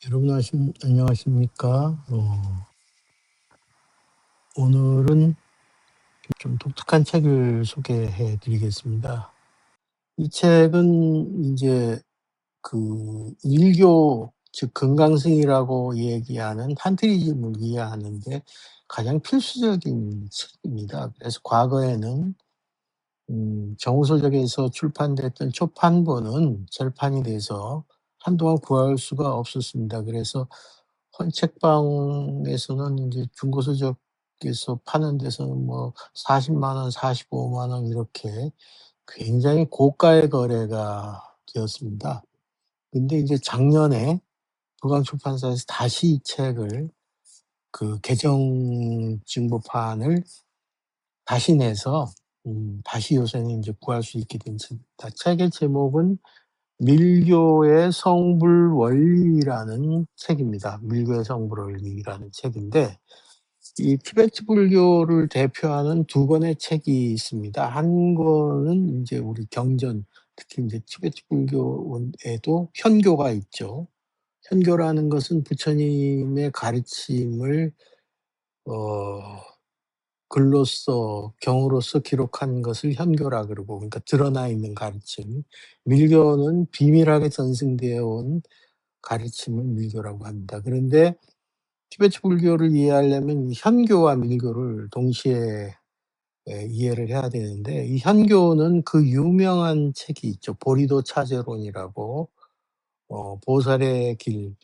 여러분 안녕하십니까? 오늘은 좀 독특한 책을 소개해 드리겠습니다. 이 책은 이제 일교 즉 금강승이라고 얘기하는 판트리즘을 이해하는 데 가장 필수적인 책입니다. 그래서 과거에는 정우서적에서 출판됐던 초판본은 절판이 돼서 한동안 구할 수가 없었습니다. 그래서 헌책방에서는 이제 중고서적에서 파는 데서는 뭐 40만 원, 45만 원 이렇게 굉장히 고가의 거래가 되었습니다. 근데 이제 작년에 불광출판사에서 다시 이 책을 개정 증보판을 다시 내서 다시 요새는 이제 구할 수 있게 된 책입니다. 책의 제목은 밀교의 성불원리라는 책입니다. 밀교의 성불원리라는 책인데 이 티베트 불교를 대표하는 두 권의 책이 있습니다. 한 권은 이제 우리 경전, 특히 이제 티베트 불교에도 현교가 있죠. 현교라는 것은 부처님의 가르침을 어 글로써 경으로서 기록한 것을 현교라 그러고, 그러니까 드러나 있는 가르침. 밀교는 비밀하게 전승되어 온 가르침을 밀교라고 합니다. 그런데 티베트 불교를 이해하려면 이 현교와 밀교를 동시에 이해를 해야 되는데, 이 현교는 그 유명한 책이 있죠. 보리도 차제론이라고, 보살의 길,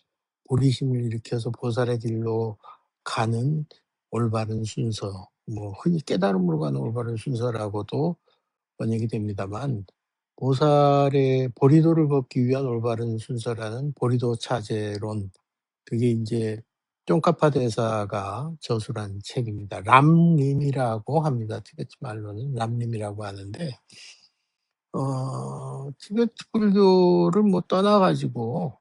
보리심을 일으켜서 보살의 길로 가는 올바른 순서, 뭐 흔히 깨달음으로 가는 올바른 순서라고도 번역이 됩니다만, 보살의 보리도를 걷기 위한 올바른 순서라는 보리도 차제론, 그게 인제 쫑카파 대사가 저술한 책입니다. 람림이라고 합니다. 티베트 말로는 람림이라고 하는데, 티베트 불교를 뭐 떠나 가지고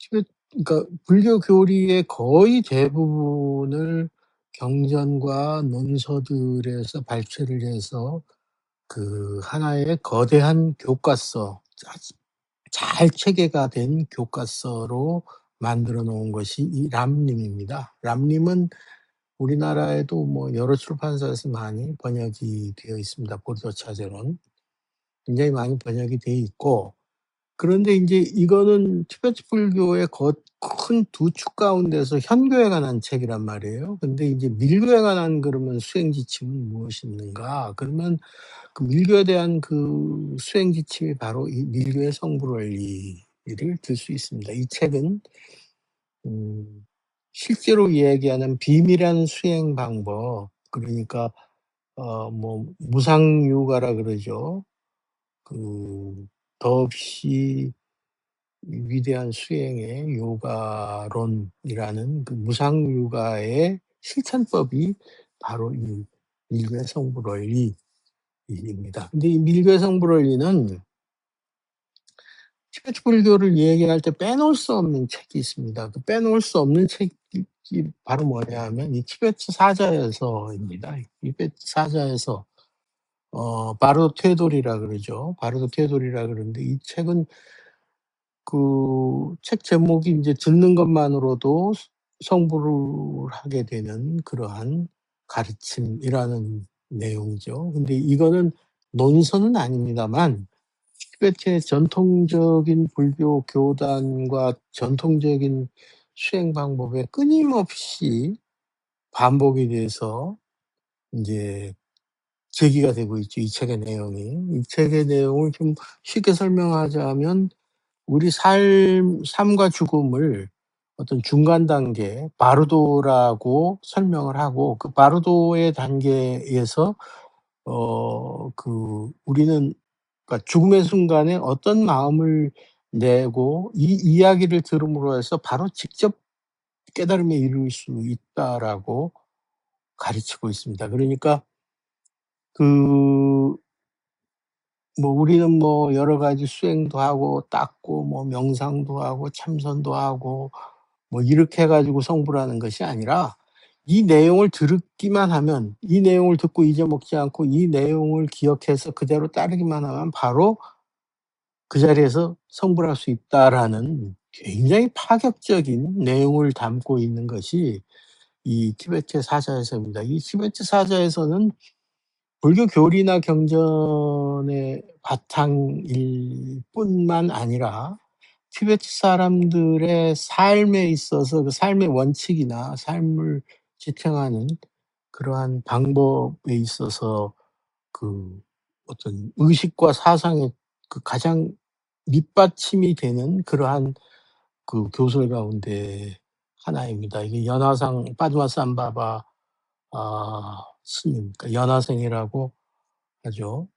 티베트, 그러니까 불교 교리의 거의 대부분을 경전과 논서들에서 발췌를 해서 하나의 거대한 교과서, 잘 체계가 된 교과서로 만들어 놓은 것이 이 람림입니다. 람림은 우리나라에도 뭐 여러 출판사에서 많이 번역이 되어 있습니다. 보리도차제론 굉장히 많이 번역이 돼 있고, 그런데 인제 이거는 티베트 불교의 큰 두 축 가운데서 현교에 관한 책이란 말이에요. 근데 인제 밀교에 관한 그러면 수행 지침은 무엇이 있는가? 그러면 그 밀교에 대한 수행 지침이 바로 이 밀교의 성불원리를 들 수 있습니다. 이 책은 음 실제로 이야기하는 비밀한 수행 방법, 그러니까 뭐 무상유가라 그러죠. 그 더없이 위대한 수행의 요가론이라는 무상유가의 실천법이 바로 이 밀교의 성불원리입니다. 근데 이 밀교의 성불원리는 티베트 불교를 얘기할 때 빼놓을 수 없는 책이 있습니다. 그 빼놓을 수 없는 책이 바로 뭐냐 하면 이 티베트 사자에서입니다. 티베트 사자에서 바르도 테돌이라 그러죠. 바르도 테돌이라 그러는데, 이 책은 책 제목이 인제 듣는 것만으로도 성불을 하게 되는 그러한 가르침이라는 내용이죠. 근데 이거는 논서는 아닙니다만 티베트의 전통적인 불교 교단과 전통적인 수행 방법에 끊임없이 반복이 돼서 인제 제기가 되고 있죠, 이 책의 내용이. 이 책의 내용을 좀 쉽게 설명하자면 우리 삶과 죽음을 어떤 중간 단계 바르도라고 설명을 하고, 그 바르도의 단계에서 우리는, 그러니까 죽음의 순간에 어떤 마음을 내고 이 이야기를 들음으로 해서 바로 직접 깨달음에 이를 수 있다라고 가르치고 있습니다. 그러니까 그 우리는 뭐 여러 가지 수행도 하고 닦고 뭐 명상도 하고 참선도 하고 뭐 이렇게 해 가지고 성불하는 것이 아니라, 이 내용을 듣기만 하면, 이 내용을 듣고 잊어먹지 않고 이 내용을 기억해서 그대로 따르기만 하면 바로 그 자리에서 성불할 수 있다라는 굉장히 파격적인 내용을 담고 있는 것이 이 티베트 사자에서입니다. 이 티베트 사자에서는 불교 교리나 경전의 바탕일 뿐만 아니라 티베트 사람들의 삶에 있어서 그 삶의 원칙이나 삶을 지탱하는 그러한 방법에 있어서 그 어떤 의식과 사상의 그 가장 밑받침이 되는 그러한 그 교설 가운데 하나입니다. 이게 연화상 빠두마산바바 스님, 그러니까 연화생이라고 하죠.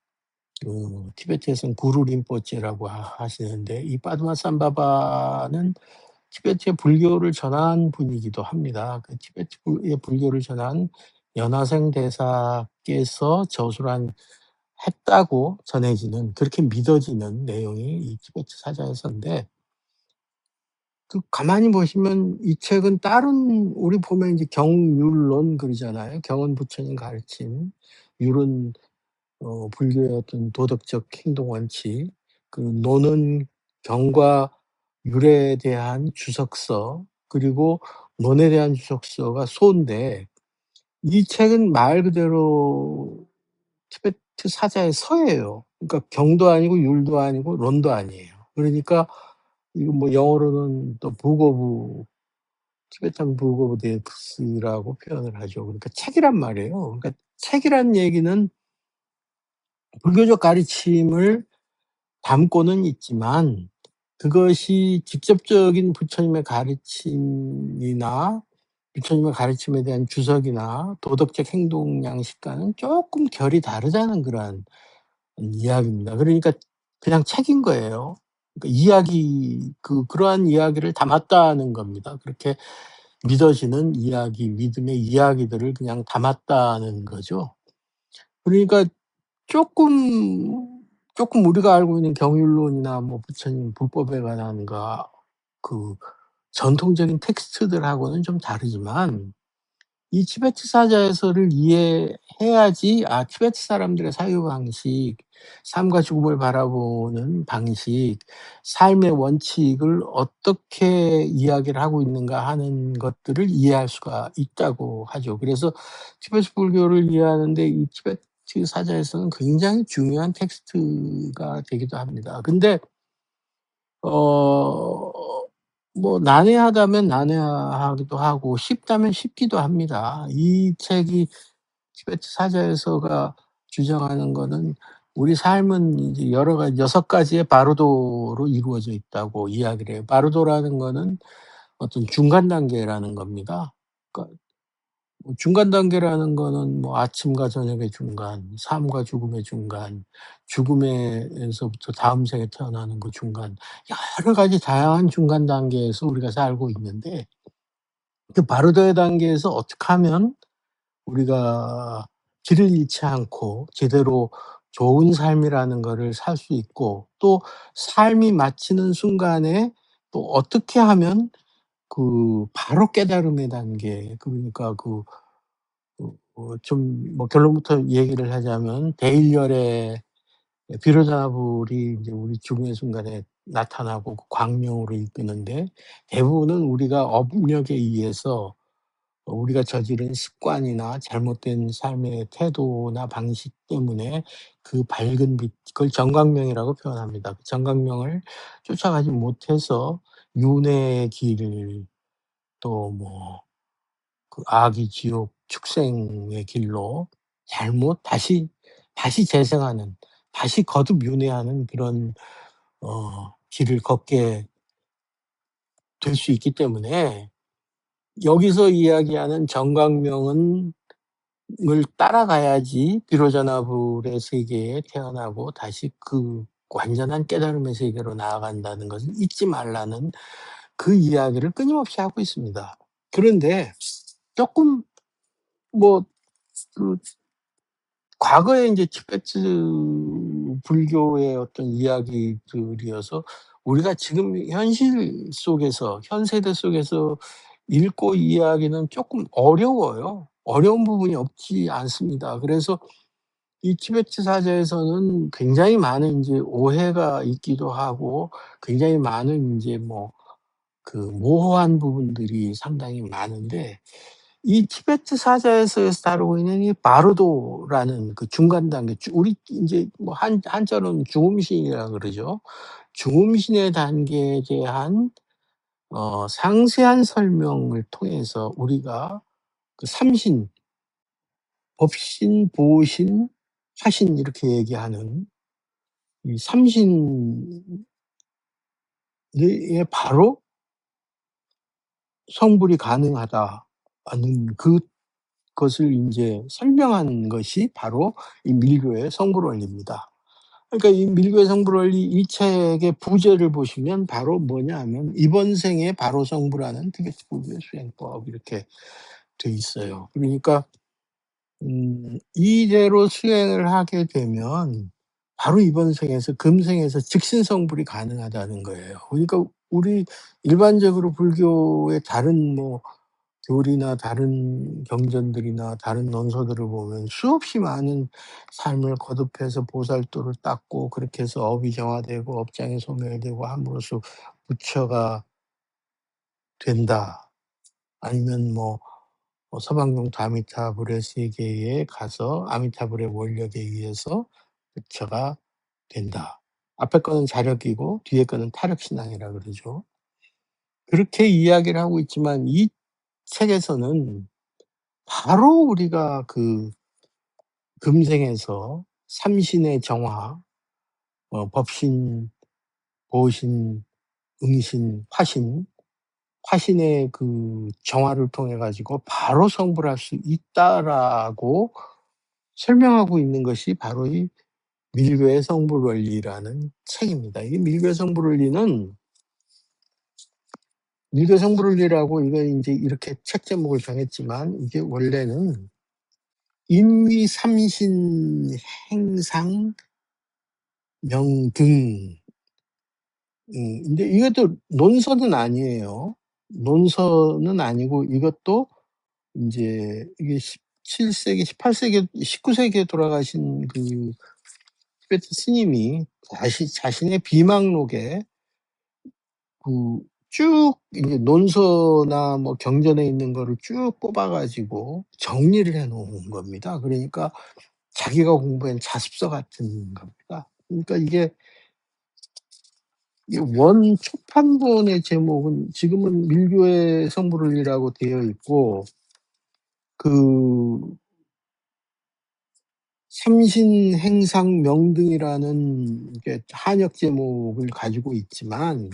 티베트에서는 구루 림포체라고 하시는데 이 빠두마산바바는 티베트의 불교를 전한 분이기도 합니다. 그 티베트의 불교를 전한 연화생 대사께서 저술한 했다고 전해지는, 그렇게 믿어지는 내용이 이 티베트 사자에서인데, 그 가만히 보시면 이 책은 다른, 우리 보면 이제 경율론 그러잖아요. 경은 부처님 가르침, 율은 불교의 어떤 도덕적 행동 원칙, 그 노는 경과 율에 대한 주석서, 그리고 논에 대한 주석서가 소인데, 이 책은 말 그대로 티베트 사자의 서예요. 그러니까 경도 아니고 율도 아니고 론도 아니에요. 그러니까 이거 뭐 영어로는 또 북 오브, 티베탄 북 오브 데프스라고 표현을 하죠. 그러니까 책이란 말이에요. 그러니까 책이란 얘기는 불교적 가르침을 담고는 있지만 그것이 직접적인 부처님의 가르침이나 부처님의 가르침에 대한 주석이나 도덕적 행동 양식과는 쪼끔 결이 다르다는 그러한 이야기입니다. 그러니까 그냥 책인 거예요. 그러니까 이야기, 그러한 이야기를 담았다는 겁니다. 그렇게 믿어지는 이야기, 믿음의 이야기들을 그냥 담았다는 거죠. 그러니까 쪼끔 우리가 알고 있는 경율론이나 뭐 부처님 불법에 관한 그 전통적인 텍스트들하고는 좀 다르지만 이 티베트 사자에서를 이해해야지 티베트 사람들의 사유 방식, 삶과 죽음을 바라보는 방식, 삶의 원칙을 어떻게 이야기를 하고 있는가 하는 것들을 이해할 수가 있다고 하죠. 그래서 티베트 불교를 이해하는데 이 티베트 사자에서는 굉장히 중요한 텍스트가 되기도 합니다. 근데 어 뭐 난해하다면 난해하기도 하고 쉽다면 쉽기도 합니다. 이 책이 티베트 사자에서가 주장하는 거는 우리 삶은 이제 여러 가지 6 가지의 바루도로 이루어져 있다고 이야기를 해요. 바루도라는 거는 어떤 중간 단계라는 겁니다. 그러니까 뭐 중간 단계라는 거는 뭐 아침과 저녁의 중간, 삶과 죽음의 중간, 죽음에서부터 다음 생에 태어나는 그 중간, 여러 가지 다양한 중간 단계에서 우리가 살고 있는데 그 바르도의 단계에서 어떻게 하면 우리가 길을 잃지 않고 제대로 좋은 삶이라는 거를 살 수 있고, 또 삶이 마치는 순간에 또 어떻게 하면 바로 깨달음의 단계, 그러니까 좀 뭐 결론부터 얘기를 하자면 대일열의 비로자나불이 이제 우리 죽음의 순간에 나타나고 그 광명으로 이끄는데, 대부분은 우리가 업력에 의해서 우리가 저지른 습관이나 잘못된 삶의 태도나 방식 때문에 그 밝은 빛, 그걸 정광명이라고 표현합니다. 그 정광명을 쫓아가지 못해서 윤회의 길, 또 뭐 악의 지옥, 축생의 길로 잘못 다시 재생하는, 다시 거듭 윤회하는 그런 길을 걷게 될 수 있기 때문에, 여기서 이야기하는 정광명은 을 따라가야지 비로자나불의 세계에 태어나고 다시 그 완전한 깨달음의 세계로 나아간다는 것을 잊지 말라는 그 이야기를 끊임없이 하고 있습니다. 그런데 쪼끔 뭐 그 과거에 인제 티베트 불교의 어떤 이야기들이어서 우리가 지금 현실 속에서, 현 세대 속에서 읽고 이해하기는 쪼끔 어려워요. 어려운 부분이 없지 않습니다. 그래서 이 티베트 사자에서는 굉장히 많은 인제 오해가 있기도 하고, 굉장히 많은 인제 뭐 그 모호한 부분들이 상당히 많은데 이 티베트 사자에서에서 다루고 있는 이 바르도라는 그 중간 단계 우리 인제 뭐 한자로는 중음신이라 그러죠. 중음신의 단계에 대한 상세한 설명을 통해서 우리가 그 삼신, 법신, 보신, 화신 이렇게 얘기하는 이 삼신에 바로 성불이 가능하다는 그것을 인제 설명한 것이 바로 이 밀교의 성불 원리입니다. 그러니까 이 밀교의 성불 원리 이 책의 부제를 보시면 바로 뭐냐 하면 "이번 생에 바로 성불하는 티베트 불교의 수행법." 이렇게 돼 있어요. 그러니까 이대로 수행을 하게 되면 바로 이번 생에서 금생에서 즉신성불이 가능하다는 거예요. 그러니까 우리 일반적으로 불교의 다른 뭐 교리나 다른 경전들이나 다른 논서들을 보면 수없이 많은 삶을 거듭해서 보살도를 닦고 그렇게 해서 업이 정화되고 업장이 소멸되고 함으로써 부처가 된다. 아니면 뭐 서방용 아미타불의 세계에 가서 아미타불의 원력에 의해서 부처가 된다. 앞에 거는 자력이고 뒤에 거는 타력신앙이라 그러죠. 그렇게 이야기를 하고 있지만 이 책에서는 바로 우리가 그 금생에서 삼신의 정화, 법신, 보신, 응신, 화신의 그 정화를 통해 가지고 바로 성불할 수 있다라고 설명하고 있는 것이 바로 이 밀교의 성불 원리라는 책입니다. 이 밀교의 성불 원리라고 이거 인제 이렇게 책 제목을 정했지만 이게 원래는 인위 삼신 행상 명등 근데 이것도 논서는 아니에요. 논서는 아니고 이것도 인제 이게 17 세기, 18 세기, 19 세기에 돌아가신 그 티베트 스님이 자신의 비망록에 그 쭉 이제 논서나 뭐 경전에 있는 거를 쭉 뽑아 가지고 정리를 해 놓은 겁니다. 그러니까 자기가 공부한 자습서 같은 겁니다. 그러니까 이게 원 초판본의 제목은 지금은 밀교의 성불이라고 되어 있고 그 삼신행상 명등이라는 이게 한역 제목을 가지고 있지만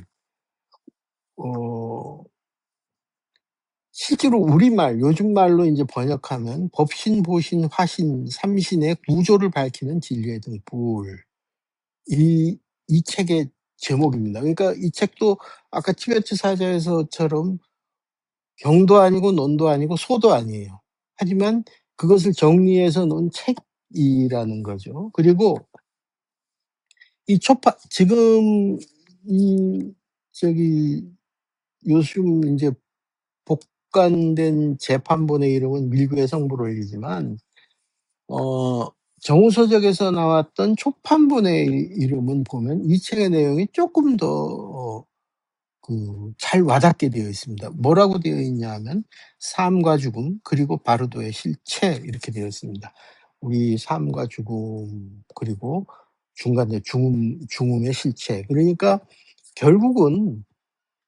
어 실제로 우리말 요즘 말로 인제 번역하면 법신, 보신, 화신 삼신의 구조를 밝히는 진리의 등불. 이 이 책의 제목입니다. 그러니까 이 책도 아까 티베트 사자에서처럼 경도 아니고 논도 아니고 소도 아니에요. 하지만 그것을 정리해서 놓은 책이라는 거죠. 그리고 이 초판 지금 이 저기 요즘 인제 복간된 재판본의 이름은 밀교의 성불원리지만 어 정우서적에서 나왔던 초판본의 이름은 보면 이 책의 내용이 쪼끔 더 잘 와닿게 되어 있습니다. 뭐라고 되어 있냐 하면 삶과 죽음 그리고 바르도의 실체 이렇게 되어 있습니다. 우리 삶과 죽음 그리고 중간에 중음의 실체. 그러니까 결국은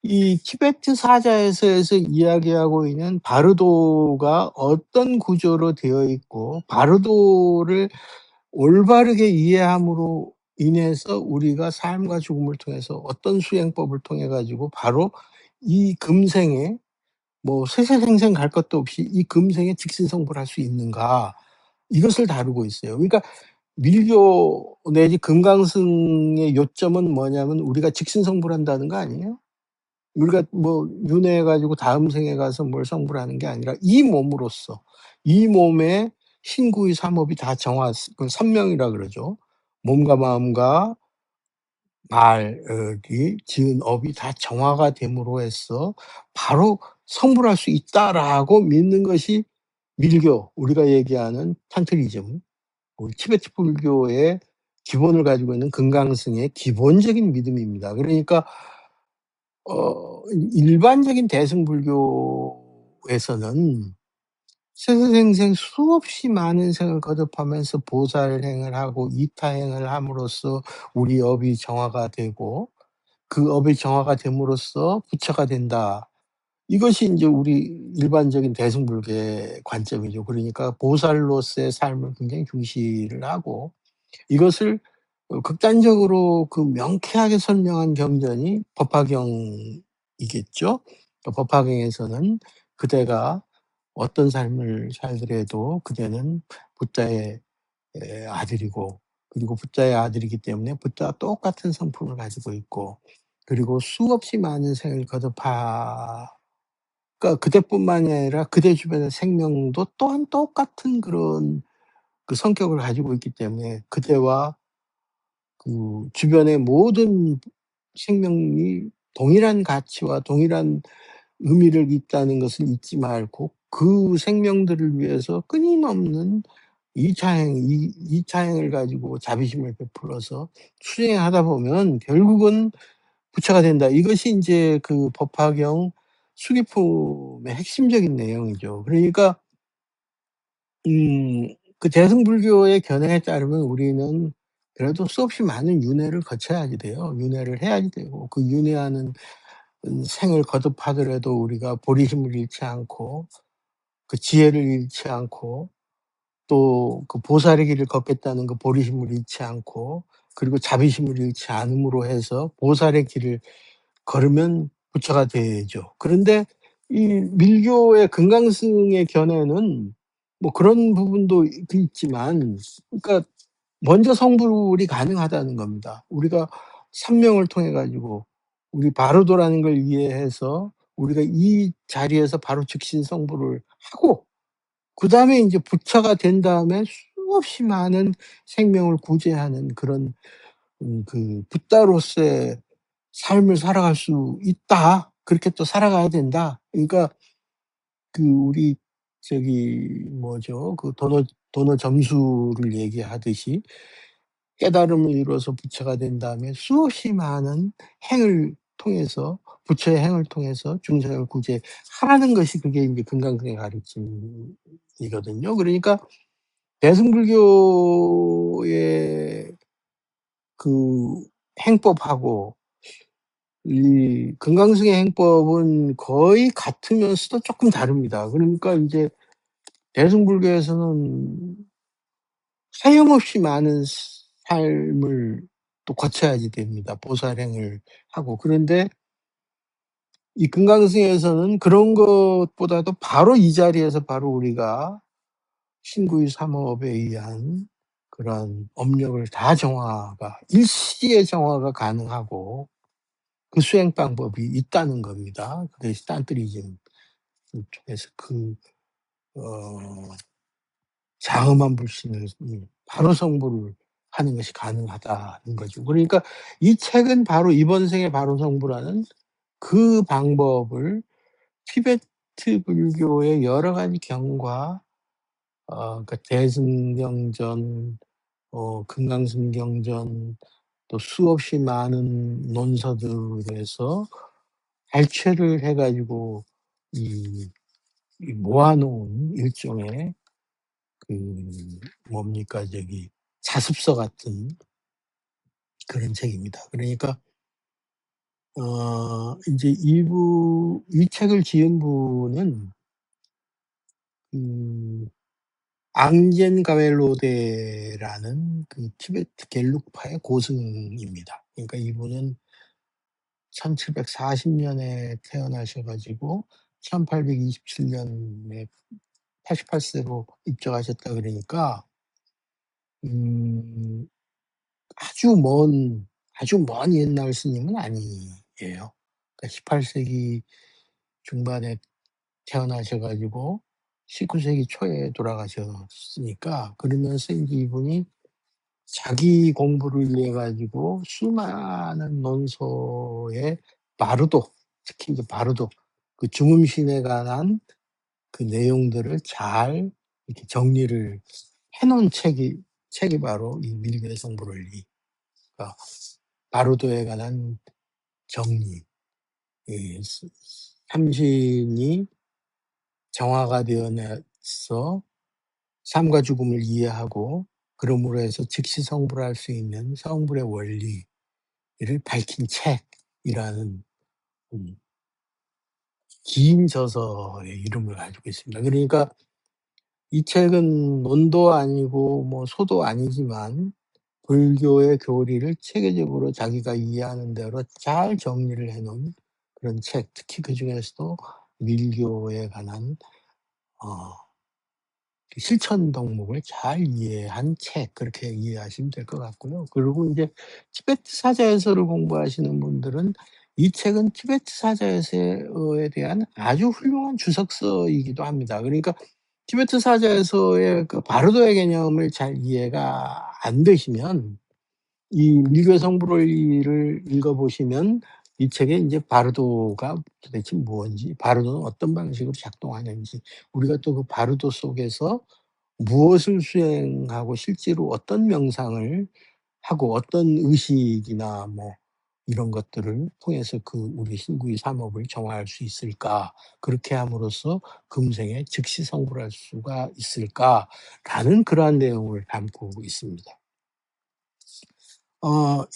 이 티베트 사자에서에서 이야기하고 있는 바르도가 어떤 구조로 되어 있고 바르도를 올바르게 이해함으로 인해서 우리가 삶과 죽음을 통해서 어떤 수행법을 통해 가지고 바로 이 금생에 뭐 세세생생 갈 것도 없이 이 금생에 직신성불할 수 있는가 이것을 다루고 있어요. 그러니까 밀교 내지 금강승의 요점은 뭐냐면 우리가 직신성불한다는 거 아니에요? 우리가 뭐 윤회해 가지고 다음 생에 가서 뭘 성불하는 게 아니라 이 몸으로써 이 몸에 신구의 삼업이 다 그 삼명이라 그러죠. 몸과 마음과 말이 지은 업이 다 정화가 됨으로 해서 바로 성불할 수 있다라고 믿는 것이 밀교, 우리가 얘기하는 탄트리즘, 우리 티베트 불교의 기본을 가지고 있는 금강승의 기본적인 믿음입니다. 그러니까 일반적인 대승불교에서는 세세생생 수없이 많은 생을 거듭하면서 보살행을 하고 이타행을 함으로써 우리 업이 정화가 되고 그 업이 정화가 됨으로써 부처가 된다. 이것이 인제 우리 일반적인 대승불교의 관점이죠. 그러니까 보살로서의 삶을 굉장히 중시를 하고 이것을 극단적으로 그 명쾌하게 설명한 경전이 법화경이겠죠. 법화경에서는 그대가 어떤 삶을 살더라도 그대는 부자의 아들이고 그리고 부자의 아들이기 때문에 부자와 똑같은 성품을 가지고 있고 그리고 수없이 많은 생을 거듭하 그러니까 그대뿐만이 아니라 그대 주변의 생명도 또한 똑같은 그런 그 성격을 가지고 있기 때문에 그대와 그 주변의 모든 생명이 동일한 가치와 동일한 의미를 있다는 것을 잊지 말고 그 생명들을 위해서 끊임없는 이차행을 가지고 자비심을 베풀어서 수행하다 보면 결국은 부처가 된다. 이것이 인제 그 법화경 수기품의 핵심적인 내용이죠. 그러니까 그 대승불교의 견해에 따르면 우리는 그래도 수없이 많은 윤회를 거쳐야지 돼요. 윤회를 해야지 되고 그 윤회하는 생을 거듭하더라도 우리가 보리심을 잃지 않고 그 지혜를 잃지 않고 또 그 보살의 길을 걷겠다는 그 보리심을 잃지 않고 그리고 자비심을 잃지 않음으로 해서 보살의 길을 걸으면 부처가 되죠. 그런데 이 밀교의 금강승의 견해는 뭐 그런 부분도 있지만 그러니까 먼저 성불이 가능하다는 겁니다. 우리가 삼명을 통해 가지고 우리 바로도라는 걸 이해해서 우리가 이 자리에서 바로 즉신 성불을 하고 그다음에 인제 부처가 된 다음에 수없이 많은 생명을 구제하는 그런 그 '붓다로서의 삶을 살아갈 수 있다. 그렇게 또 살아가야 된다.' 그러니까 그 우리 저기 뭐죠? 그 도노 점수를 얘기하듯이 깨달음을 이뤄서 부처가 된 다음에 수없이 많은 행을 통해서 부처의 행을 통해서 중생을 구제하라는 것이 그게 인제 금강경의 가르침이거든요. 그러니까 대승불교의 그 행법하고 이 금강승의 행법은 거의 같으면서도 쪼끔 다릅니다. 그러니까 인제 대승불교에서는 하염없이 많은 삶을 또 거쳐야지 됩니다, 보살행을 하고. 그런데 이 금강승에서는 그런 것보다도 바로 이 자리에서 바로 우리가 신구의 삼업에 의한 그런 업력을 다 정화가 일시에 정화가 가능하고 그 수행 방법이 있다는 겁니다. 그것이 딴뜨리즘 쪽에서 그 장엄한 불신을 바로 성불을 하는 것이 가능하다는 거죠. 그러니까 이 책은 바로 이번 생에 바로 성불하는 그 방법을 티베트 불교의 여러 가지 경과 그러니까 대승경전 금강승경전 또 수없이 많은 논서들에서 발췌를 해 가지고 이 모아 놓은 일종의 그 뭡니까 저기 자습서 같은 그런 책입니다. 그러니까 인제 이 책을 지은 분은 그 앙젠 가웰로데라는 그 티베트 겔룩파의 고승입니다. 그러니까 이분은 1740 년에 태어나셔 가지고 1827 년에 88 세로 입적하셨다 그러니까 음 아주 먼 옛날 스님은 아니에요. 그러니까 18 세기 중반에 태어나셔 가지고 19 세기 초에 돌아가셨으니까 그러면서 인제 이분이 자기 공부를 위해 가지고 수많은 논서의 바르도, 특히 이제 바르도 그 중음신에 관한 그 내용들을 잘 이렇게 정리를 해 놓은 책이 바로 이 밀교의 성불원리 그러니까 바르도에 관한 정리 이 삼신이 정화가 되어내서 삶과 죽음을 이해하고 그러므로 해서 즉시 성불할 수 있는 성불의 원리를 밝힌 책이라는 음 긴 저서의 이름을 가지고 있습니다. 그러니까 이 책은 논도 아니고 뭐 소도 아니지만 불교의 교리를 체계적으로 자기가 이해하는 대로 잘 정리를 해 놓은 그런 책, 특히 그중에서도 밀교에 관한 어 그 실천 덕목을 잘 이해한 책, 그렇게 이해하시면 될 것 같고요. 그리고 인제 티베트 사자에서를 공부하시는 분들은 이 책은 티베트 사자에서에 대한 아주 훌륭한 주석서이기도 합니다. 그러니까 티베트 사자에서의 그 바르도의 개념을 잘 이해가 안 되시면 이 밀교 성불을 읽어 보시면 이 책에 인제 바르도가 도대체 뭔지, 바르도는 어떤 방식으로 작동하는지, 우리가 또 그 바르도 속에서 무엇을 수행하고 실제로 어떤 명상을 하고 어떤 의식이나 뭐 이런 것들을 통해서 그 우리 신구의 삼업을 정화할 수 있을까? 그렇게 함으로써 금생에 즉시 성불할 수가 있을까라는 그러한 내용을 담고 있습니다.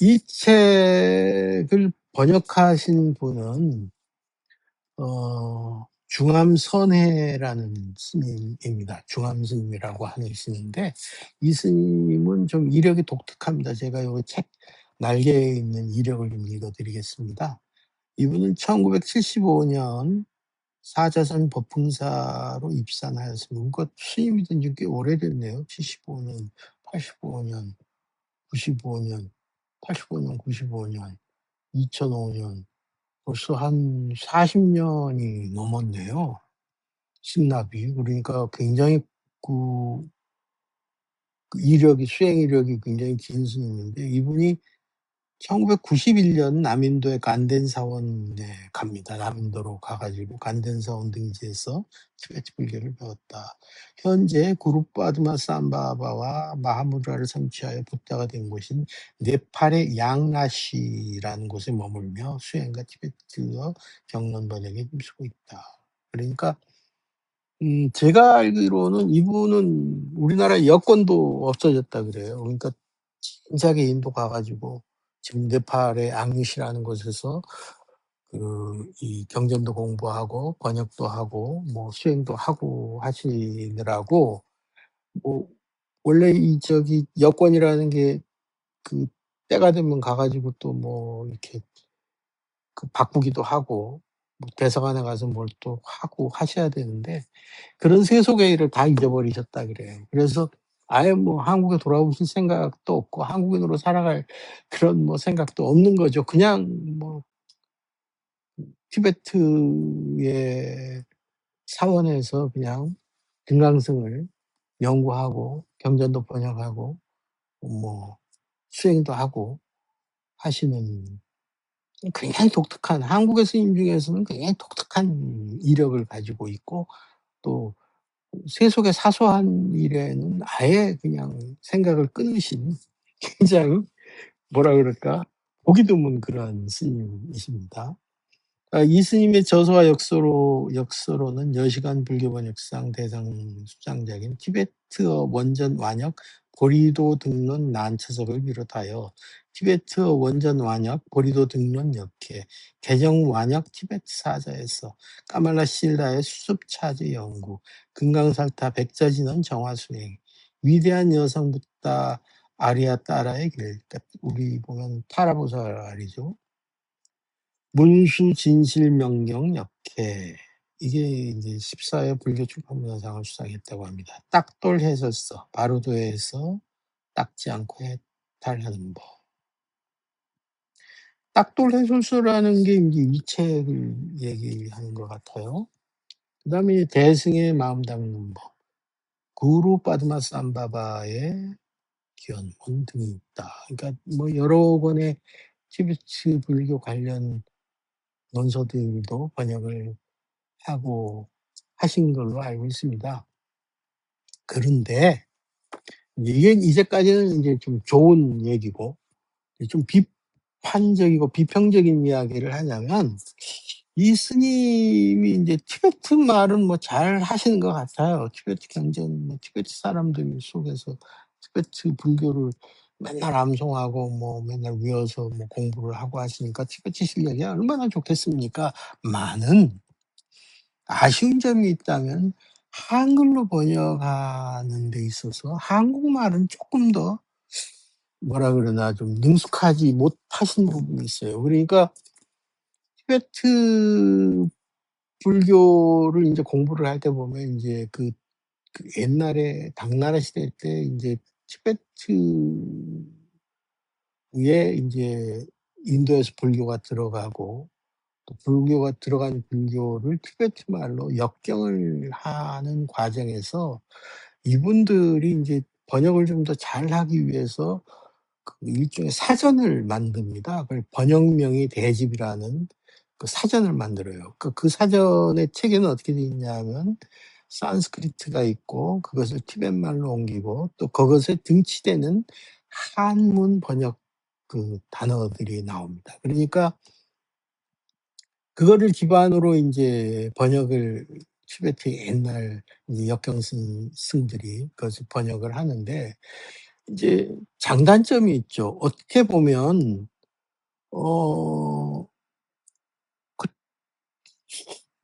이 책을 번역하신 분은 중암선해라는 스님입니다. 중암 스님이라고 하는 스님인데 이 스님은 좀 이력이 독특합니다. 제가 요 책 날개에 있는 이력을 좀 읽어 드리겠습니다. 이분은 1975년 사자선 법흥사로 입산하였습니다. 그러니까 스님이 된 지 꽤 오래됐네요. 75 년, 85 년, 95 년, 85 년, 95 년, 2005 년, 벌써 한 40 년이 넘었네요, 승납이. 그러니까 굉장히 그 이력이, 수행 이력이 굉장히 긴 스님인데 이분이 1991년 남인도의 간덴사원에 갑니다. 남인도로 가 가지고 간덴사원 등지에서 티베트 불교를 배웠다. 현재 구루파드마 삼바바와 마하무라를 성취하여 부다가 된 곳인 네팔의 양라시라는 곳에 머물며 수행과 티베트어 경론 번역에 힘쓰고 있다. 그러니까 제가 알기로는 이분은 우리나라에 여권도 없어졌다 그래요. 그러니까 진작에 인도 가 가지고 지금 네팔의 앙리시라는 곳에서 이 경전도 공부하고 번역도 하고 뭐 수행도 하고 하시느라고 뭐 원래 이 저기 여권이라는 게 그 때가 되면 가 가지고 또 뭐 이렇게 그 바꾸기도 하고 뭐 대사관에 가서 뭘 또 하고 하셔야 되는데 그런 세속의 일을 다 잊어버리셨다 그래요. 그래서 아예 뭐 한국에 돌아오실 생각도 없고 한국인으로 살아갈 그런 뭐 생각도 없는 거죠. 그냥 뭐 티베트의 사원에서 그냥 금강승을 연구하고 경전도 번역하고 뭐 수행도 하고 하시는 굉장히 독특한, 한국의 스님 중에서는 굉장히 독특한 이력을 가지고 있고 또 세속의 사소한 일에는 아예 그냥 생각을 끊으신 굉장히 뭐라 그럴까? 보기 드문 그런 스님이십니다. 이 스님의 저서와 역서로는 여시간 불교 번역상 대상 수장작인 티베트어 원전 완역 고리도 등론 난처석을 비롯하여 티베트어 원전 완역 고리도 등론 역회 개정 완역 티베트 사자에서 까말라 실라의 수습 차지 연구 금강살타 백자진원 정화수행 위대한 여성 붓다 아리아 따라의 길, 그러니까 우리 보면 타라보살이죠. 문수 진실 명경 역해, 이게 이제 14회 불교 출판문화상을 수상했다고 합니다. 딱돌 해설서 바로도에서 닦지 않고 해탈하는 법. 딱돌 해설서라는 게 인제 이 책을 얘기하는 것 같아요. 그다음에 대승의 마음 닦는 법, 구루 빠드마 삼바바의 기원문 등이 있다. 그러니까 뭐 여러 권의 티베트 불교 관련 논서들도 번역을 하고 하신 걸로 알고 있습니다. 그런데 이게 이제까지는 인제 좀 좋은 얘기고 좀 비판적이고 비평적인 이야기를 하자면 이 스님이 인제 티베트 말은 뭐 잘하시는 것 같아요. 티베트 경전 뭐 티베트 사람들 속에서 티베트 불교를 맨날 암송하고 뭐 맨날 외워서 뭐 공부를 하고 하시니까 티베트 실력이 얼마나 좋겠습니까. 많은 아쉬운 점이 있다면 한글로 번역하는 데 있어서 한국말은 쪼끔 더 뭐라 그러나 좀 능숙하지 못하신 부분이 있어요. 그러니까 티베트 불교를 인제 공부를 할 때 보면 인제 그 옛날에 당나라 시대 때 인제 티베트에 인제 인도에서 불교가 들어가고 또 불교가 들어간 불교를 티베트 말로 역경을 하는 과정에서 이분들이 인제 번역을 좀 더 잘하기 위해서 그 일종의 사전을 만듭니다. 그걸 번역명의 대집이라는 그 사전을 만들어요. 그 사전의 체계는 어떻게 되어 있냐면 산스크리트가 있고 그것을 티벳말로 옮기고 또 그것에 등치되는 한문 번역 그 단어들이 나옵니다. 그러니까 그거를 기반으로 인제 번역을 티베트의 옛날 이제 역경승 들이 그것을 번역을 하는데 이제 장단점이 있죠. 어떻게 보면 어 그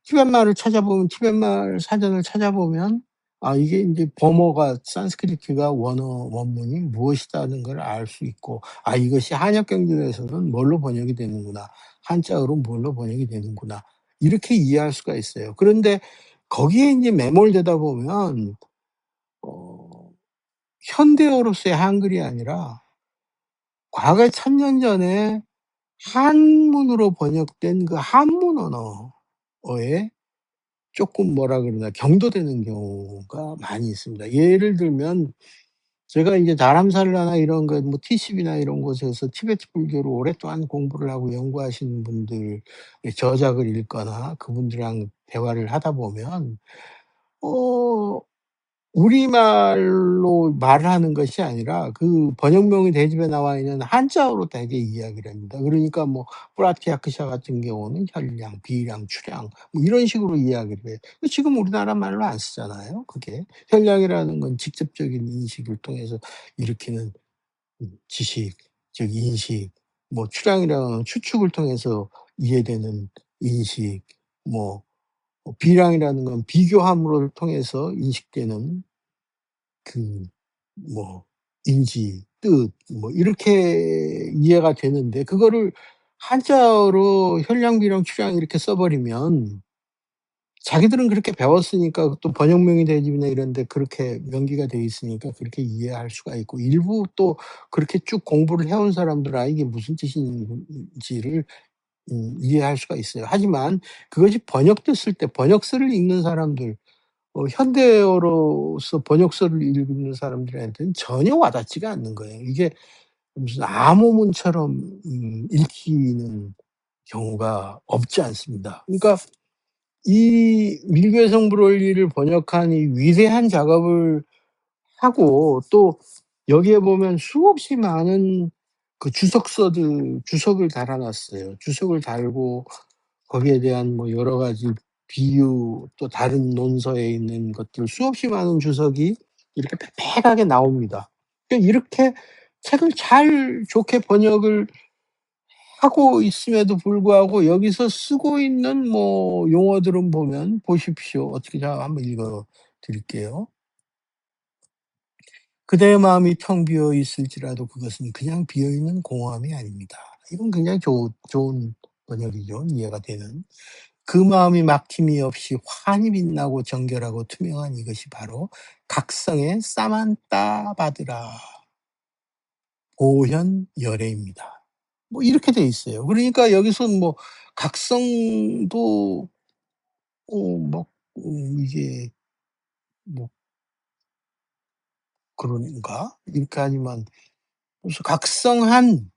티벳말을 찾아보면 티벳말 사전을 찾아보면 아 이게 인제 버머가 산스크리트가 원어 원문이 무엇이다는 걸 알 수 있고 '아 이것이 한역 경전에서는 뭘로 번역이 되는구나. 한자어로 뭘로 번역이 되는구나.' 이렇게 이해할 수가 있어요. 그런데 거기에 인제 매몰되다 보면 어 현대어로서의 한글이 아니라 과거에 1000년 전에 한문으로 번역된 그 한문 언어에 쪼끔 뭐라 그러나 경도되는 경우가 많이 있습니다. 예를 들면 제가 인제 다람살라나 이런 거 뭐 티십이나 이런 곳에서 티베트 불교를 오랫동안 공부를 하고 연구하시는 분들의 저작을 읽거나 그분들이랑 대화를 하다 보면 어 우리말로 말을 하는 것이 아니라 그 번역명의 대집에 나와 있는 한자어로 대개 이야기를 합니다. 그러니까 뭐 프라티아크샤 같은 경우는 혈량, 비량, 추량 뭐 이런 식으로 이야기를 해요. 지금 우리나라 말로 안 쓰잖아요 그게. 혈량이라는 건 직접적인 인식을 통해서 일으키는 지식 즉 인식 뭐 추량이라는 건 추측을 통해서 이해되는 인식 뭐 비량이라는 건 비교함을 통해서 인식되는 그 뭐 인지, 뜻 뭐 이렇게 이해가 되는데 그거를 한자어로 혈량, 비량, 추량 이렇게 써 버리면 자기들은 그렇게 배웠으니까 또 번역명의 대집이나 이런 데 그렇게 명기가 돼 있으니까 그렇게 이해할 수가 있고 일부 또 그렇게 쭉 공부를 해온 사람들은 아 이게 무슨 뜻인지를 이해할 수가 있어요. 하지만 그것이 번역됐을 때 번역서를 읽는 사람들 현대어로서 번역서를 읽는 사람들한테는 전혀 와닿지가 않는 거예요. 이게 무슨 암호문처럼 읽히는 경우가 없지 않습니다. 그러니까 이 밀교의 성불원리를 번역한 이 위대한 작업을 하고 또 여기에 보면 수없이 많은 그 주석을 달아 놨어요. 주석을 달고 거기에 대한 뭐 여러 가지 비유 또 다른 논서에 있는 것들 수없이 많은 주석이 이렇게 빽빽하게 나옵니다. 그러니까 이렇게 책을 잘 좋게 번역을 하고 있음에도 불구하고 여기서 쓰고 있는 뭐 용어들은 보면 보십시오. 어떻게 제가 한번 읽어 드릴게요. "그대의 마음이 텅 비어 있을지라도 그것은 그냥 비어 있는 공허함이 아닙니다." 이건 굉장히 좋은 번역이죠, 이해가 되는. 그 마음이 막힘이 없이 환히 빛나고 정결하고 투명한 이것이 바로 각성의 사만따바드라 보현열애입니다. 뭐 이렇게 돼 있어요. 그러니까 여기서 뭐 각성도 막 이게 뭐 그런가? 이렇게 하지만 그래서 각성한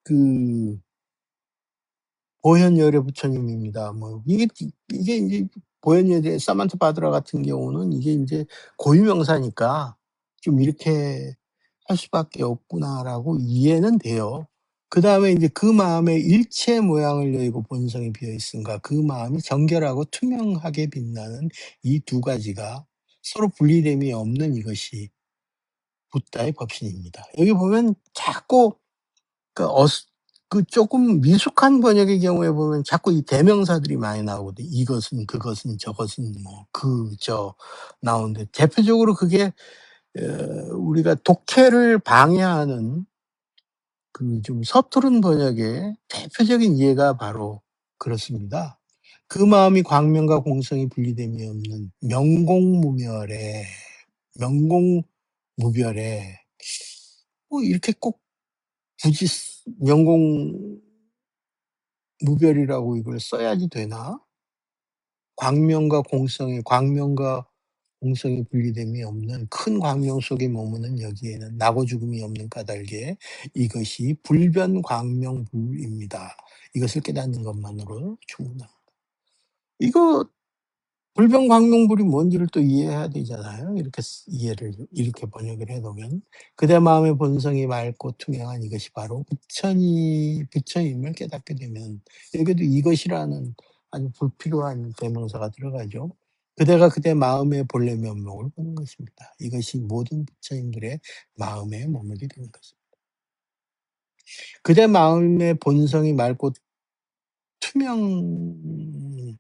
그 보현열애 부처님입니다. 뭐 이게 인제 보현열애 사만타 바드라 같은 경우는 이게 인제 고유명사니까 좀 이렇게 할 수밖에 없구나라고 이해는 돼요. 그다음에 인제 그 마음에 일체 모양을 여의고 본성이 비어 있음과 그 마음이 정결하고 투명하게 빛나는 이 두 가지가 서로 분리됨이 없는 이것이 붓다의 법신입니다. 여기 보면 자꾸 그 그 쪼끔 미숙한 번역의 경우에 보면 자꾸 이 대명사들이 많이 나오거든요. 이것은 그것은 저것은 뭐 그 저 나오는데 대표적으로 그게 우리가 독해를 방해하는 그 좀 서투른 번역의 대표적인 예가 바로 그렇습니다. 그 마음이 광명과 공성이 분리됨이 없는 명공무멸에 명공무별에 뭐 이렇게 꼭 굳이 명공무별이라고 이걸 써야지 되나? 광명과 공성이 분리됨이 없는 큰 광명 속에 머무는 여기에는 나고 죽음이 없는 까닭에 이것이 불변광명불입니다. 이것을 깨닫는 것만으로 충분합니다. 이거 불변광명불이 뭔지를 또 이해해야 되잖아요. 이렇게 이해를 이렇게 번역을 해 놓으면. 그대 마음의 본성이 맑고 투명한 이것이 바로 부처임을 깨닫게 되면 여기도 이것이라는 아주 불필요한 대명사가 들어가죠. 그대가 그대 마음의 본래 면목을 보는 것입니다. 이것이 모든 부처님들의 마음에 머물게 되는 것입니다. 그대 마음의 본성이 맑고 투명하다면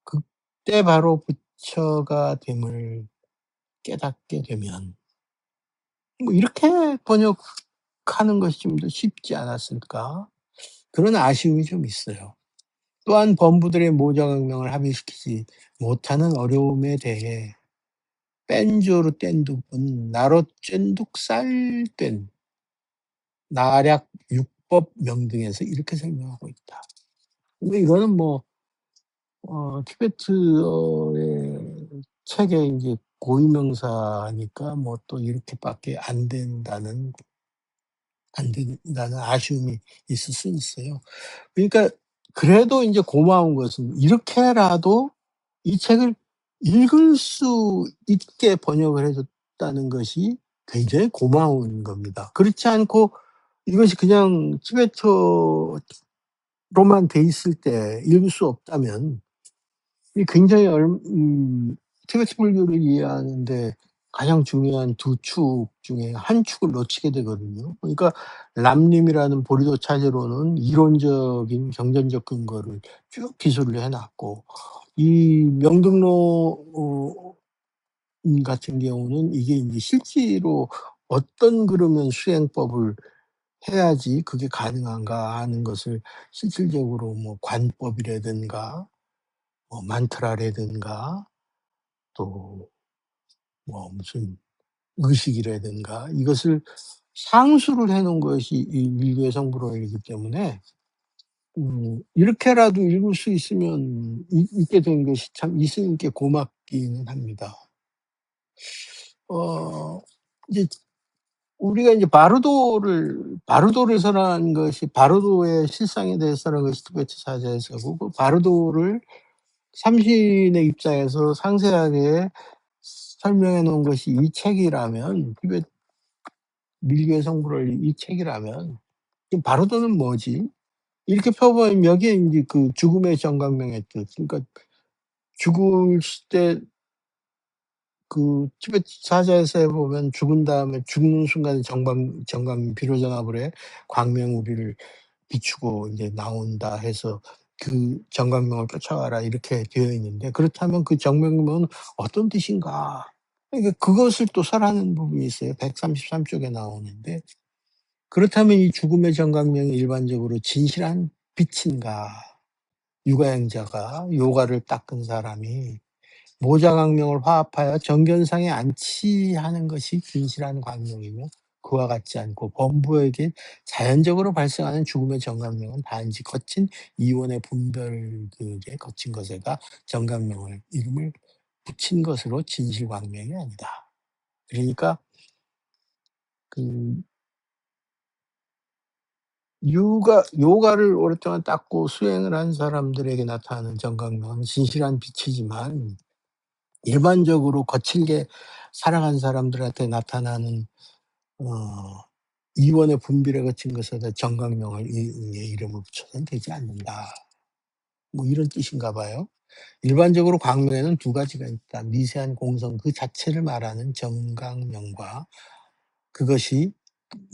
그때 바로 부처가 됨을 깨닫게 되면 뭐 이렇게 번역하는 것이 좀 더 쉽지 않았을까? 그런 아쉬움이 좀 있어요. 또한 범부들의 모자강명을 합의시키지 못하는 어려움에 대해 뺀조르 뗀둑은 나로 쨘둑 쌀된 나략 육법 명등에서 이렇게 설명하고 있다. 근데 이거는 뭐 티베트어의 책의 인제 고유명사니까 뭐 또 이렇게밖에 안 된다는 아쉬움이 있을 수 있어요. 그러니까 그래도 인제 고마운 것은 이렇게라도 이 책을 읽을 수 있게 번역을 해 줬다는 것이 굉장히 고마운 겁니다. 그렇지 않고 이것이 그냥 티베트어로만 돼 있을 때 읽을 수 없다면 이 굉장히 티베트 불교를 이해하는 데 가장 중요한 두 축 중에 한 축을 놓치게 되거든요. 그러니까 람림이라는 보리도 차지로는 이론적인 경전적 근거를 쭉 기술을 해 놨고 이 명등로 같은 경우는 이게 인제 실제로 어떤 그러면 수행법을 해야지 그게 가능한가 하는 것을 실질적으로 뭐 관법이라든가 뭐 만트라라든가 또 뭐 무슨 의식이라든가 이것을 상수를 해 놓은 것이 이 밀교의 성불원이기 때문에 이렇게라도 읽을 수 있으면 있게 된 것이 참 이 스님께 고맙기는 합니다. 어 이제 우리가 인제 바르도를 설하는 것이 바르도의 실상에 대해서 설한 것이 티베트 사자에서고 그 바르도를 삼신의 입장에서 상세하게 설명해 놓은 것이 이 책이라면 티베트 밀교의 성불을 이 책이라면 그럼 바르도는 뭐지? 이렇게 펴 보면 여기에 인제 그 죽음의 정광명의 뜻 그러니까 죽을 때 그 티베트 사자에서 보면 죽은 다음에 죽는 순간에 정광 비로자나불에 광명우리를 비추고 인제 나온다 해서 그 "정광명을 쫓아가라." 이렇게 되어 있는데 그렇다면 그 정광명은 어떤 뜻인가? 그러니까 그것을 또 설하는 부분이 있어요. 133 쪽에 나오는데 그렇다면 이 죽음의 정광명이 일반적으로 진실한 빛인가? 육아행자가 요가를 닦은 사람이 모자광명을 화합하여 정견상에 안치하는 것이 진실한 광명이며 그와 같지 않고 범부에게 자연적으로 발생하는 죽음의 정광명은 단지 거친 이원의 분별들에 거친 것에다 정광명을 이름을 붙인 것으로 진실광명이 아니다. 그러니까 그 요가를 오랫동안 닦고 수행을 한 사람들에게 나타나는 정광명은 진실한 빛이지만 일반적으로 거칠게 살아간 사람들한테 나타나는 어 이원의 분비례 거친 것에다 정강명을 의 이름을 붙여서는 되지 않는다. 뭐 이런 뜻인가 봐요. 일반적으로 광명에는 두 가지가 있다. 미세한 공성 그 자체를 말하는 정강명과 그것이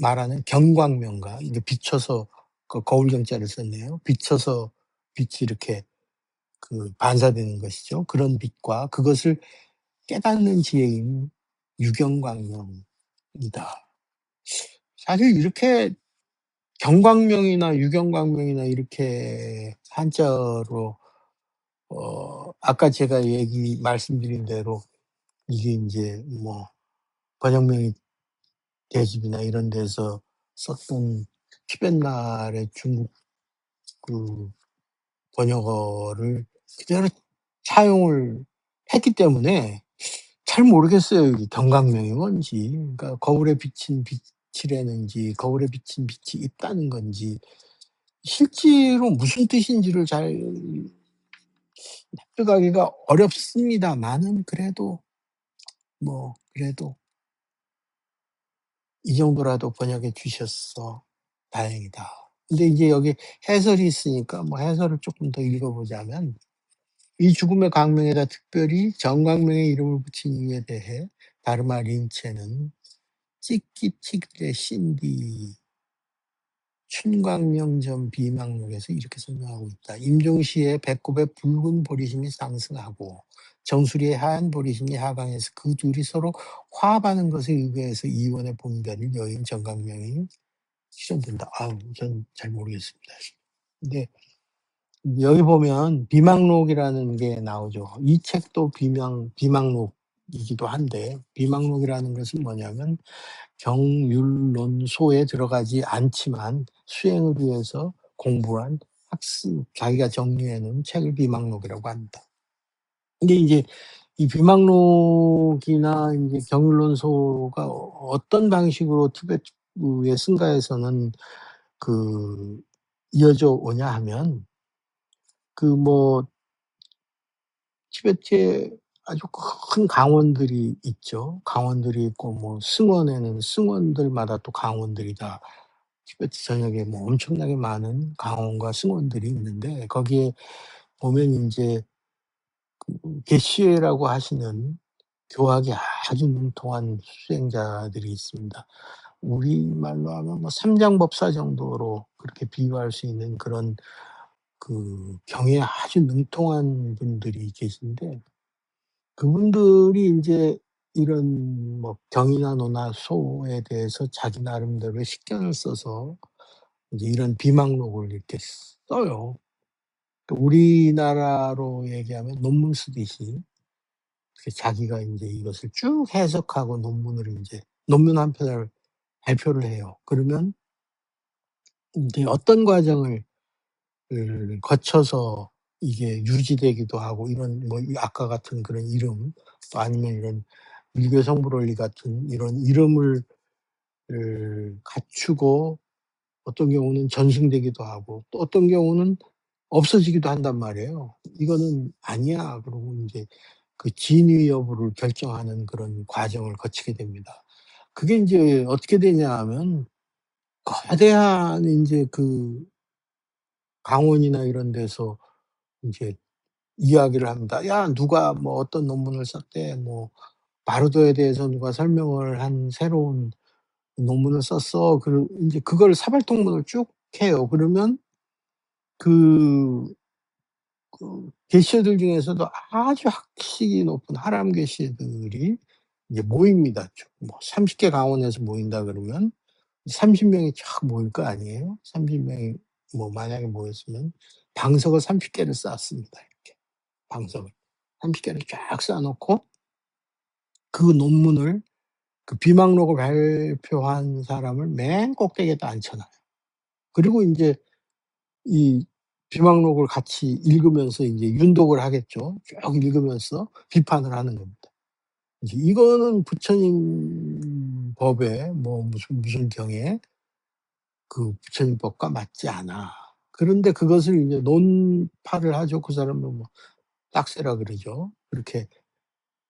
말하는 경광명과 이게 비춰서 그 거울경자를 썼네요. 비춰서 빛이 이렇게 그 반사되는 것이죠. 그런 빛과 그것을 깨닫는 지혜인 유경광명이다. 사실 이렇게 경광명이나 유경광명이나 이렇게 한자로 아까 제가 말씀드린 대로 이게 인제 뭐 번역명이 대집이나 이런 데서 썼던 티벳날의 중국 그 번역어를 그대로 차용을 했기 때문에 잘 모르겠어요. 이게 경광명이 뭔지. 그러니까 거울에 비친 빛이라는지 거울에 비친 빛이 있다는 건지 실제로 무슨 뜻인지를 잘 납득하기가 어렵습니다마는 그래도 '이 정도라도 번역해 주셨어. 다행이다.' 근데 인제 여기 해설이 있으니까 뭐 해설을 쪼끔 더 읽어 보자면 이 죽음의 광명에다 특별히 정광명의 이름을 붙인 이유에 대해 다르마 린체는 찌끼찌끼의 신디 춘광명전 비망록에서 이렇게 설명하고 있다. 임종시의 배꼽에 붉은 보리심이 상승하고 정수리의 하얀 보리심이 하강해서 그 둘이 서로 화합하는 것에 의거해서 이원의 본별을 여인 정광명이 실현된다. 아우 전 잘 모르겠습니다. 근데 여기 보면 비망록이라는 게 나오죠. 이 책도 비망록이기도 한데 비망록이라는 것은 뭐냐면 경율론소에 들어가지 않지만 수행을 위해서 공부한 학습 자기가 정리해 놓은 책을 비망록이라고 합니다. 근데 이제 이 비망록이나 인제 경율론소가 어떤 방식으로 티베트의 승가에서는 그 이어져 오냐 하면 그 뭐 티베트에 아주 큰 강원들이 있죠. 강원들이 있고 뭐 승원에는 승원들마다 또 강원들이 다 티베트 전역에 뭐 엄청나게 많은 강원과 승원들이 있는데 거기에 보면 인제 게시회라고 하시는 교학이 아주 능통한 수행자들이 있습니다. 우리말로 하면 뭐 삼장법사 정도로 그렇게 비유할 수 있는 그런 그 경에 아주 능통한 분들이 계신데 그분들이 인제 이런 뭐 경이나 노나 소에 대해서 자기 나름대로의 식견을 써서 이제 이런 비망록을 이렇게 써요. 그 우리나라로 얘기하면 논문 쓰듯이 그 자기가 인제 이것을 쭉 해석하고 논문을 인제 논문 한 편을 발표를 해요. 그러면 인제 어떤 과정을 거쳐서 이게 유지되기도 하고 이런 뭐 이 아까 같은 그런 이름 또 아니면 이런 밀교 성불원리 같은 이런 이름을 갖추고 어떤 경우는 전승되기도 하고 또 어떤 경우는 없어지기도 한단 말이에요. "이거는 아니야." 그러고 인제 그 진위 여부를 결정하는 그런 과정을 거치게 됩니다. 그게 인제 어떻게 되냐 하면 거대한 인제 그 강원이나 이런 데서 인제 이야기를 합니다. "야 누가 뭐 어떤 논문을 썼대." 뭐 "바르도에 대해서 누가 설명을 한 새로운 논문을 썼어." 인제 그걸 사발통문을 쭉 해요. 그러면 그 게시어들 중에서도 아주 학식이 높은 하람 게시들이 이제 모입니다. 쭉 뭐 30개 강원에서 모인다 그러면 30 명이 쫙 모일 거 아니에요. 30 명이 뭐 만약에 모였으면 방석을 30 개를 쌓습니다, 이렇게 방석을. 30 개를 쫙 쌓아 놓고 그 논문을 그 비망록을 발표한 사람을 맨 꼭대기에다 앉혀 놔요. 그리고 인제 이 비망록을 같이 읽으면서 인제 윤독을 하겠죠. 쭉 읽으면서 비판을 하는 겁니다. 이제 이거는 부처님 법에 뭐 무슨 경에 그 부처님 법과 맞지 않아. 그런데 그것을 이제 논파를 하죠. 그 사람은 뭐 딱세라 그러죠. 그렇게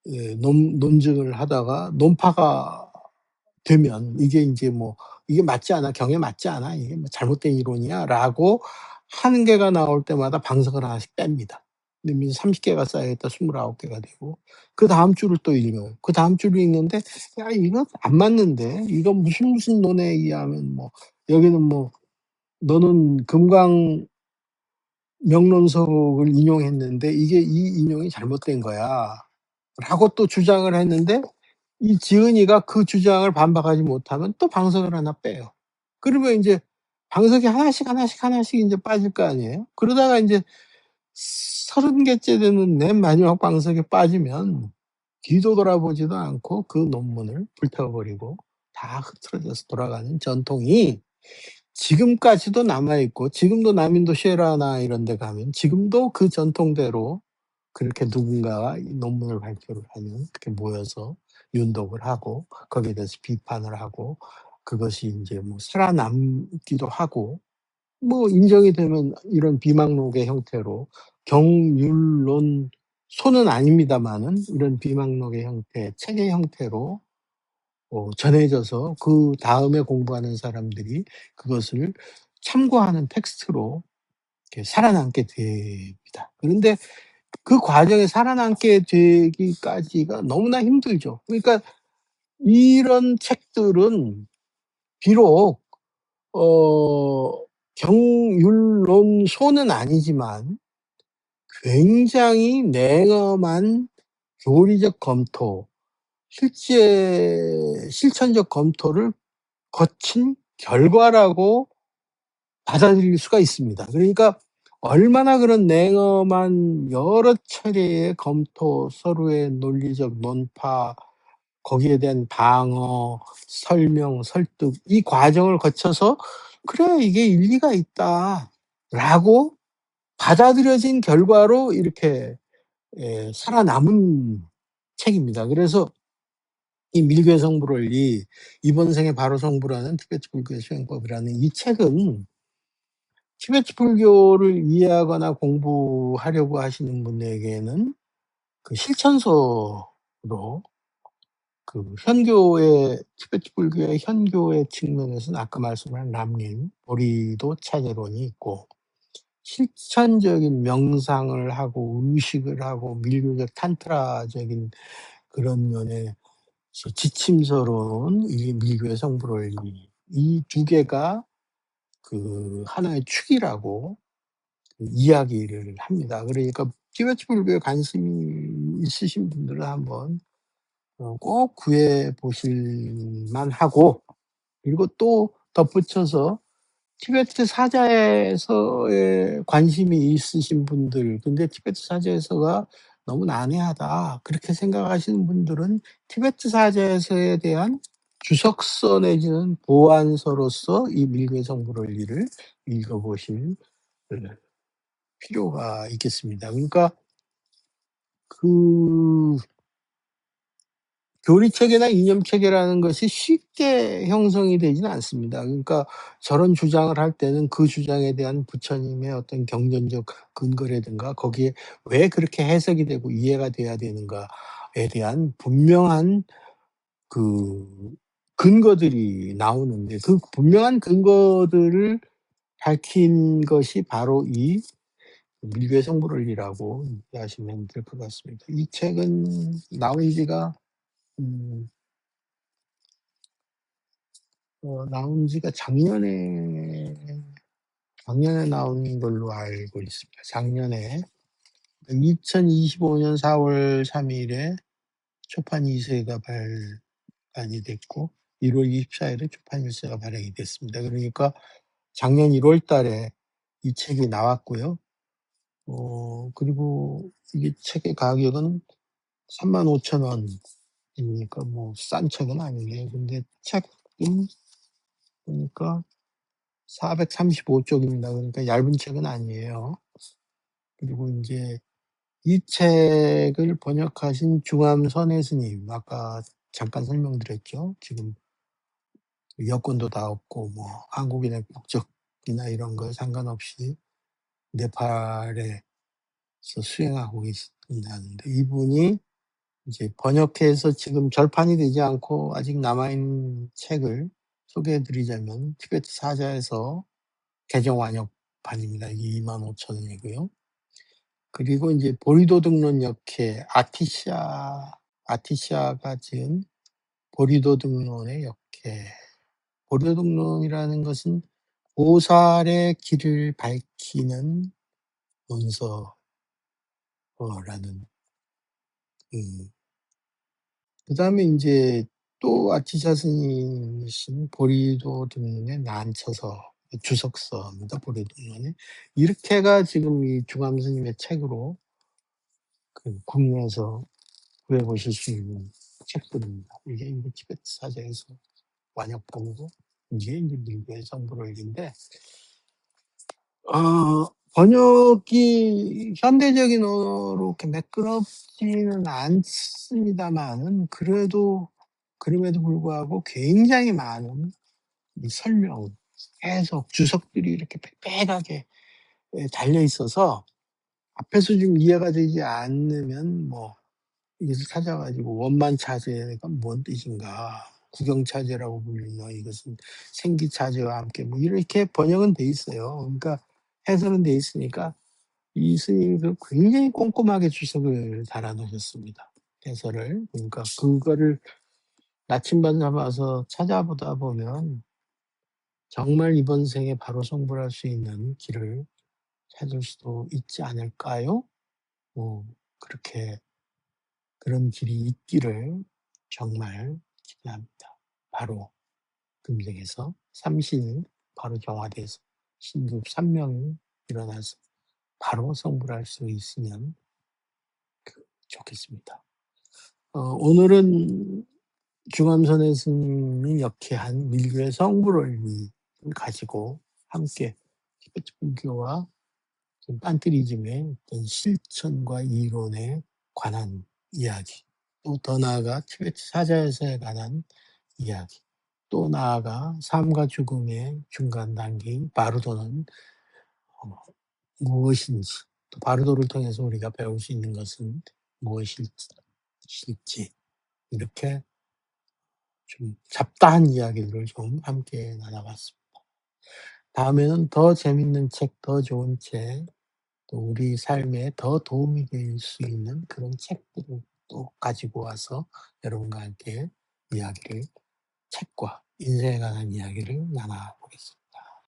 예 논증을 하다가 논파가 되면 이게 인제 뭐 "이게 맞지 않아. 경에 맞지 않아. 이게 뭐 잘못된 이론이야."라고 한 개가 나올 때마다 방석을 하나씩 뺍니다. 그러면 30 개가 쌓여있다 29 개가 되고 그다음 주를 또 읽어요. 그다음 주를 읽는데 '야 이거 안 맞는데. 이거 무슨 논에 의하면 뭐 여기는 뭐 너는 금강 명론석을 인용했는데 이게 이 인용이 잘못된 거야.'라고 또 주장을 했는데 이 지은이가 그 주장을 반박하지 못하면 또 방석을 하나 빼요. 그러면 인제 방석이 하나씩 인제 빠질 거 아니에요? 그러다가 인제 30 개째 되는 맨 마지막 방석이 빠지면 뒤도 돌아보지도 않고 그 논문을 불태워 버리고 다 흐트러져서 돌아가는 전통이 지금까지도 남아 있고 지금도 남인도 시에라나 이런 데 가면 지금도 그 전통대로 그렇게 누군가가 이 논문을 발표를 하면 그렇게 모여서 윤독을 하고 거기에 대해서 비판을 하고 그것이 인제 뭐 살아남기도 하고 뭐 인정이 되면 이런 비망록의 형태로 경륜론 소는 아닙니다마는 이런 비망록의 형태, 책의 형태로 전해져서 그다음에 공부하는 사람들이 그것을 참고하는 텍스트로 이렇게 살아남게 됩니다. 그런데 그 과정에 살아남게 되기까지가 너무나 힘들죠. 그러니까 이런 책들은 비록 어 경율론소는 아니지만 굉장히 냉엄한 교리적 검토, 실천적 검토를 거친 결과라고 받아들일 수가 있습니다. 그러니까 얼마나 그런 냉엄한 여러 차례의 검토, 서로의 논리적 논파, 거기에 대한 방어, 설명, 설득 이 과정을 거쳐서 '그래 이게 일리가 있다.'라고 받아들여진 결과로 이렇게 살아남은 책입니다. 그래서 이 밀교의 성불원리, 이번 생에 바로 성불하는 티베트 불교의 수행법이라는 이 책은 티베트 불교를 이해하거나 공부하려고 하시는 분에게는 그 실천서로 그 현교의 티베트 불교의 현교의 측면에서는 아까 말씀한 람린, 보리도 차제론이 있고 실천적인 명상을 하고 의식을 하고 밀교적 탄트라적인 그런 면에서 지침서로는 이 밀교의 성불원리 이 두 개가 그 하나의 축이라고 그 이야기를 합니다. 그러니까 티베트 불교에 관심이 있으신 분들은 한번 꼭 구해 보실 만하고 그리고 또 덧붙여서 티베트 사자에서에 관심이 있으신 분들 근데 '티베트 사자에서가 너무 난해하다.' 그렇게 생각하시는 분들은 티베트 사자에서에 대한 주석서 내지는 보완서로서 이 밀교의 성불원리를 읽어 보실 필요가 있겠습니다. 그러니까 그 교리체계나 이념체계라는 것이 쉽게 형성이 되지는 않습니다. 그러니까 저런 주장을 할 때는 그 주장에 대한 부처님의 어떤 경전적 근거라든가 거기에 왜 그렇게 해석이 되고 이해가 돼야 되는가에 대한 분명한 그 근거들이 나오는데 그 분명한 근거들을 밝힌 것이 바로 이 밀교의 성불원리라고 이해하시면 될 것 같습니다. 이 책은 나온 지가 음 나온 지가 작년에 나온 걸로 알고 있습니다. 작년에 2025년 4월 3 일에 초판 2 세가 발간이 됐고 1월 24 일에 초판 1 세가 발행이 됐습니다. 그러니까 작년 1월 달에 이 책이 나왔고요. 그리고 이게 책의 가격은 35,000 원이니까 뭐 싼 책은 아니네요. 근데 책은 보니까 435 쪽입니다. 그러니까 얇은 책은 아니에요. 그리고 인제 이 책을 번역하신 중암 선해 스님 아까 잠깐 설명드렸죠. 지금 여권도 다 없고 뭐 한국인의 국적이나 이런 거에 상관없이 네팔에서 수행하고 계신다는데 이분이 이제 번역해서 지금 절판이 되지 않고 아직 남아 있는 책을 소개해 드리자면 티베트 사자에서 개정 완역판입니다. 이게 25,000 원이고요. 그리고 인제 보리도둑론 역회 아티샤가 지은 보리도둑론의 역회. 보리도둑론이라는 것은 보살의 길을 밝히는 문서라는 그 그다음에 인제 또 아티샤 스님이 쓴 보리도둑론의 난처서 주석서입니다, 보리도둑론의. 이렇게가 지금 이 중암 스님의 책으로 국내에서 구해 보실 수 있는 책들입니다. 이게 인제 티베트 사자에서 완역본이고 이게 인제 밀교의 성불월기인데 번역이 현대적인 언어로 이렇게 매끄럽지는 않습니다마는 그럼에도 불구하고 굉장히 많은 이 설명, 해석, 주석들이 이렇게 빽빽하게 달려 있어서 앞에서 좀 이해가 되지 않으면 이것을 찾아 가지고 원만차제가 뭔 뜻인가, 구경차제라고 불리며 이것은 생기차제와 함께 이렇게 번역은 돼 있어요. 그러니까 해설은 돼 있으니까 이 스님이 굉장히 꼼꼼하게 주석을 달아 놓으셨습니다, 해설을. 그러니까 그거를 나침반 잡아서 찾아보다 보면 정말 이번 생에 바로 성불할 수 있는 길을 찾을 수도 있지 않을까요? 그렇게 그런 길이 있기를 정말 기대합니다. 바로 금생에서 삼신이 바로 정화돼서 신급 3명이 일어나서 바로 성불할 수 있으면 좋겠습니다. 오늘은 중암선의 스님이 역회한 밀교의 성불원리를 가지고 함께 티베트 불교와 판트리즘의 어떤 실천과 이론에 관한 이야기, 또 더 나아가 티베트 사자에서에 관한 이야기, 또 나아가 삶과 죽음의 중간 단계인 바르도는 어 무엇인지, 또 바르도를 통해서 우리가 배울 수 있는 것은 무엇일지 이렇게 좀 잡다한 이야기들을 좀 함께 나눠 봤습니다. 다음에는 더 재밌는 책, 더 좋은 책, 또 우리 삶에 더 도움이 될 수 있는 그런 책들을 또 가지고 와서 여러분과 함께 책과 인생에 관한 이야기를 나눠 보겠습니다.